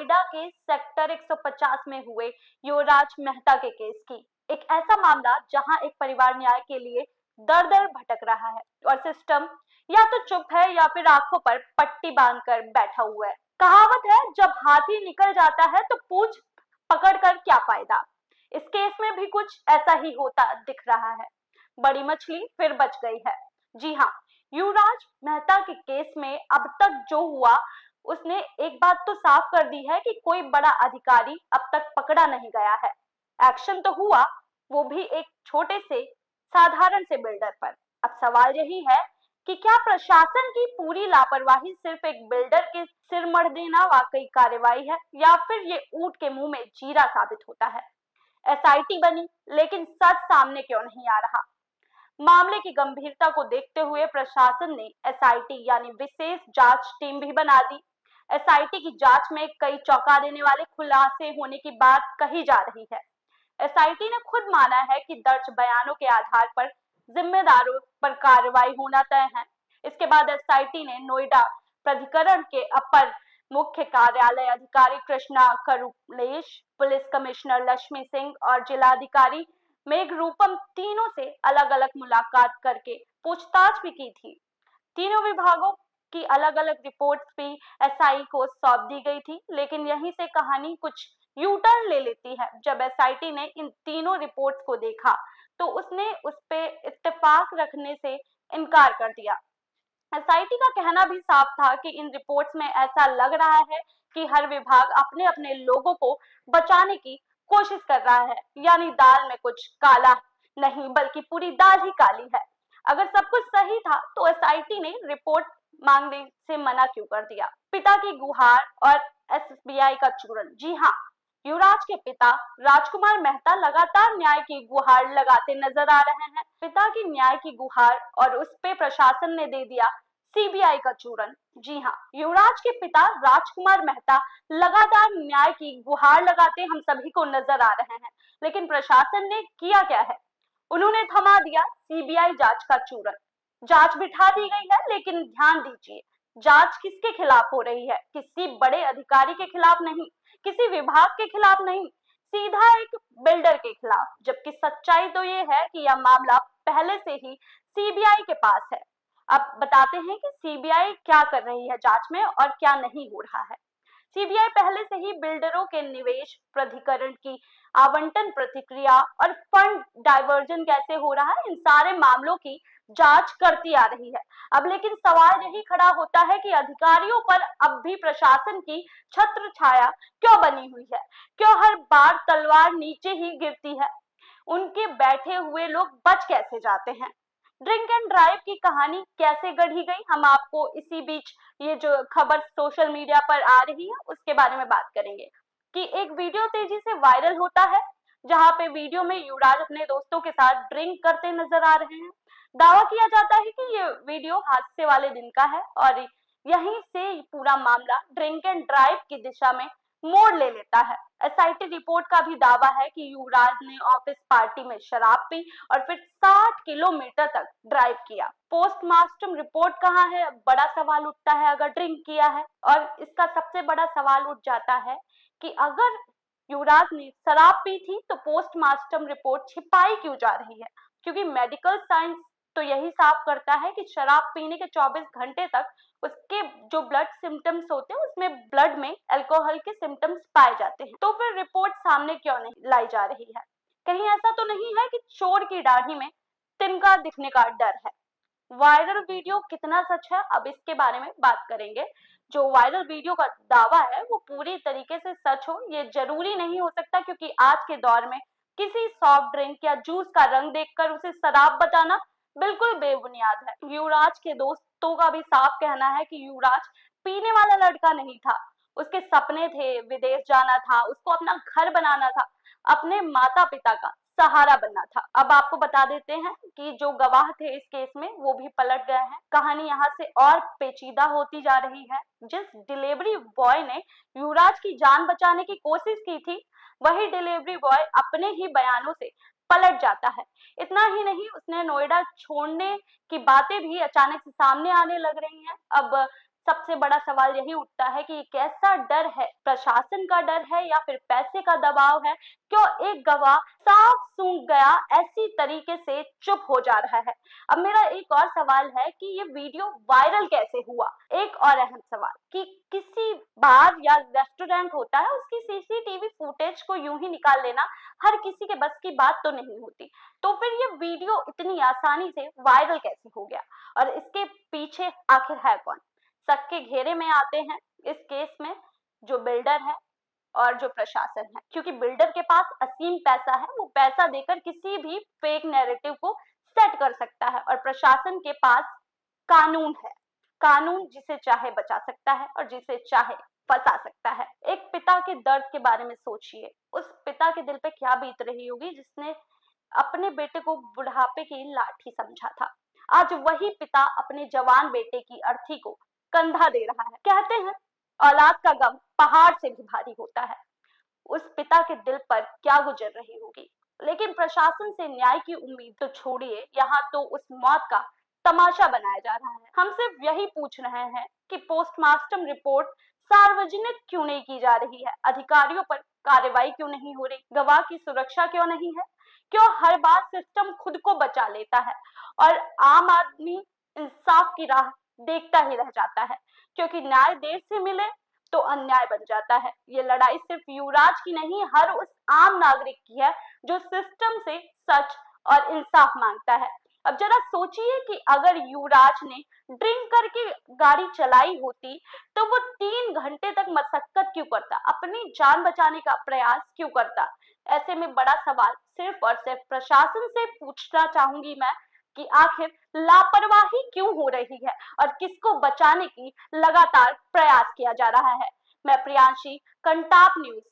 नोएडा के सेक्टर 150 में हुए युवराज मेहता के केस की। एक ऐसा मामला जहां एक परिवार न्याय के लिए दर दर भटक रहा है और सिस्टम या तो चुप है या फिर आंखों पर पट्टी बांधकर बैठा हुआ है। कहावत है, जब हाथी निकल जाता है तो पूंछ पकड़कर क्या फायदा। इस केस में भी कुछ ऐसा ही होता दिख रहा है। बड़ी मछली फिर बच गई है। जी हाँ, युवराज मेहता के केस में अब तक जो हुआ उसने एक बात तो साफ कर दी है कि कोई बड़ा अधिकारी अब तक पकड़ा नहीं गया है। एक्शन तो हुआ, वो भी एक छोटे से साधारण से बिल्डर पर। अब सवाल यही है कि क्या प्रशासन की पूरी लापरवाही सिर्फ एक बिल्डर के सिर मढ़ देना वाकई कार्रवाई है, या फिर ये ऊंट के मुंह में जीरा साबित होता है। एसआईटी बनी, लेकिन सच सामने क्यों नहीं आ रहा। मामले की गंभीरता को देखते हुए प्रशासन ने एसआईटी यानी विशेष जांच टीम भी बना दी। एसआईटी की जांच में कई चौंका देने वाले खुलासे होने की बात कही जा रही है। एसआईटी ने खुद माना है कि दर्ज बयानों के आधार पर जिम्मेदारों पर कार्रवाई होना तय है। इसके बाद एसआईटी ने नोएडा प्राधिकरण के अपर मुख्य कार्यालय अधिकारी कृष्णा करुलेश, पुलिस कमिश्नर लक्ष्मी सिंह और जिलाधिकारी मेघरूपम तीनों से अलग अलग मुलाकात करके पूछताछ भी की थी। तीनों विभागों की अलग अलग रिपोर्ट्स भी एसआई को सौंप दी गई थी, लेकिन यहीं से कहानी कुछ यू टर्न ले लेती है। जब एसआईटी ने इन तीनों रिपोर्ट्स को देखा तो उसने उस पे इत्तेफाक रखने से इनकार कर दिया। एसआईटी का कहना भी साफ था कि इन रिपोर्ट्स में ऐसा लग रहा है कि हर विभाग अपने अपने लोगों को बचाने की कोशिश कर रहा है, यानी दाल में कुछ काला नहीं बल्कि पूरी दाल ही काली है। अगर सब कुछ सही था तो एसआईटी ने रिपोर्ट मांगने से मना क्यों कर दिया। पिता की गुहार और एसबीआई का चूरन। जी हाँ, युवराज के पिता राजकुमार मेहता लगातार न्याय की गुहार लगाते नजर आ रहे हैं। पिता की न्याय की गुहार और उस पे प्रशासन ने दे दिया सीबीआई का चूरन। जी हाँ, युवराज के पिता राजकुमार मेहता लगातार न्याय की गुहार लगाते हम सभी को नजर आ रहे हैं, लेकिन प्रशासन ने किया क्या है? उन्होंने थमा दिया सीबीआई जांच का चूरन। जांच बिठा दी गई है, लेकिन ध्यान दीजिए, जांच किसके खिलाफ हो रही है? किसी बड़े अधिकारी के खिलाफ नहीं, किसी विभाग के खिलाफ नहीं, सीधा एक बिल्डर के खिलाफ। जबकि सच्चाई तो ये है कि यह मामला पहले से ही सीबीआई के पास है। अब बताते हैं कि सीबीआई क्या कर रही है जांच में और क्या नहीं हो रहा है। सीबीआई पहले से ही बिल्डरों के निवेश प्राधिकरण की आवंटन प्रतिक्रिया और फंड डाइवर्जन कैसे हो रहा है, इन सारे मामलों की जांच करती आ रही है। अब लेकिन सवाल यही खड़ा होता है कि अधिकारियों पर अब भी प्रशासन की छत्र छाया क्यों बनी हुई है? क्यों हर बार तलवार नीचे ही गिरती है? उनके बैठे हुए लोग बच कैसे जाते हैं? ड्रिंक एंड ड्राइव की कहानी कैसे गढ़ी गई, हम आपको इसी बीच ये जो खबर सोशल मीडिया पर आ रही है उसके बारे में बात करेंगे। कि एक वीडियो तेजी से वायरल होता है जहां पे वीडियो में युवराज अपने दोस्तों के साथ ड्रिंक करते नजर आ रहे हैं। दावा किया जाता है कि ये वीडियो हादसे वाले दिन का है और यहीं से पूरा मामला ड्रिंक एंड ड्राइव की दिशा में मोड़ ले लेता है। एसआईटी रिपोर्ट का भी दावा है कि युवराज ने ऑफिस पार्टी में शराब पी और फिर 60 किलोमीटर तक ड्राइव किया। पोस्टमार्टम रिपोर्ट कहाँ है? बड़ा सवाल उठता है अगर ड्रिंक किया है। और इसका सबसे बड़ा सवाल उठ जाता है कि अगर युवराज ने शराब पी थी तो पोस्टमार्टम रिपोर्ट छिपाई क्यों जा रही है? क्योंकि मेडिकल साइंस तो यही साफ करता है कि शराब पीने के 24 घंटे तक उसके जो ब्लड सिम्टम्स होते हैं उसमें ब्लड में अल्कोहल के सिम्टम्स पाए जाते हैं। तो फिर रिपोर्ट सामने क्यों नहीं लाई जा रही है? कहीं ऐसा तो नहीं है कि चोर की दाढ़ी में तिनका दिखने का डर है? वायरल वीडियो कितना सच है, अब इसके बारे में बात करेंगे। जो वायरल वीडियो का दावा है वो पूरी तरीके से सच हो ये जरूरी नहीं हो सकता, क्योंकि आज के दौर में किसी सॉफ्ट ड्रिंक या जूस का रंग देखकर उसे शराब बताना बिल्कुल बेबुनियाद है। युवराज के दोस्तों का भी साफ कहना है कि युवराज पीने वाला लड़का नहीं था। उसके सपने थे, विदेश जाना था, उसको अपना घर बनाना था, अपने माता पिता का सहारा बनना था। अब आपको बता देते हैं कि जो गवाह थे इस केस में वो भी पलट गए हैं। कहानी यहाँ से और पेचीदा होती जा रही है। जिस डिलीवरी बॉय ने युवराज की जान बचाने की कोशिश की थी, वही डिलीवरी बॉय अपने ही बयानों से पलट जाता है। इतना ही नहीं, उसने नोएडा छोड़ने की बातें भी अचानक से सामने आने लग रही हैं। अब सबसे बड़ा सवाल यही उठता है कि कैसा डर है, प्रशासन का डर है या फिर पैसे का दबाव है? क्यों एक गवाह साफ सूंघ गया ऐसी तरीके से चुप हो जा रहा है? अब मेरा एक और सवाल है कि ये वीडियो वायरल कैसे हुआ? एक और अहम सवाल कि किसी बार या रेस्टोरेंट होता है, उसकी सीसीटीवी फुटेज को यूं ही निकाल लेना हर किसी के बस की बात तो नहीं होती। तो फिर ये वीडियो इतनी आसानी से वायरल कैसे हो गया और इसके पीछे आखिर है कौन? शक के घेरे में आते हैं इस केस में जो बिल्डर है और जो प्रशासन है, क्योंकि बिल्डर के पास असीम पैसा है, वो पैसा देकर किसी भी फेक नैरेटिव को सेट कर सकता है, और प्रशासन के पास कानून है, कानून जिसे चाहे बचा सकता है और जिसे चाहे फंसा सकता है। एक पिता के दर्द के बारे में सोचिए, उस पिता के दिल पे क्या बीत रही होगी जिसने अपने बेटे को बुढ़ापे की लाठी समझा था। आज वही पिता अपने जवान बेटे की अर्थी को कंधा दे रहा है। कहते हैं औलाद का गम पहाड़ से भी भारी होता है। उस पिता के दिल पर क्या गुजर रही होगी। लेकिन प्रशासन से न्याय की उम्मीद तो छोड़िए, यहाँ तो उस मौत का तमाशा बनाया जा रहा है। हम सिर्फ यही पूछ रहे हैं कि पोस्टमार्टम रिपोर्ट सार्वजनिक क्यों नहीं की जा रही है, अधिकारियों पर कार्रवाई क्यों नहीं हो रही, गवाह की सुरक्षा क्यों नहीं है, क्यों हर बार सिस्टम खुद को बचा लेता है और आम आदमी इंसाफ की राह देखता ही रह जाता है, क्योंकि न्याय देर से मिले तो अन्याय बन जाता है। ये लड़ाई सिर्फ युवराज की नहीं, हर उस आम नागरिक की है जो सिस्टम से सच और इंसाफ मांगता है। अब जरा सोचिए कि अगर युवराज ने ड्रिंक करके गाड़ी चलाई होती तो वो 3 घंटे तक मशक्कत क्यों करता, अपनी जान बचाने का प्रयास क्यों करता? ऐसे में बड़ा सवाल सिर्फ और सिर्फ प्रशासन से पूछना चाहूंगी मैं कि आखिर लापरवाही क्यों हो रही है और किसको बचाने की लगातार प्रयास किया जा रहा है। मैं प्रियांशी, कंटाप न्यूज।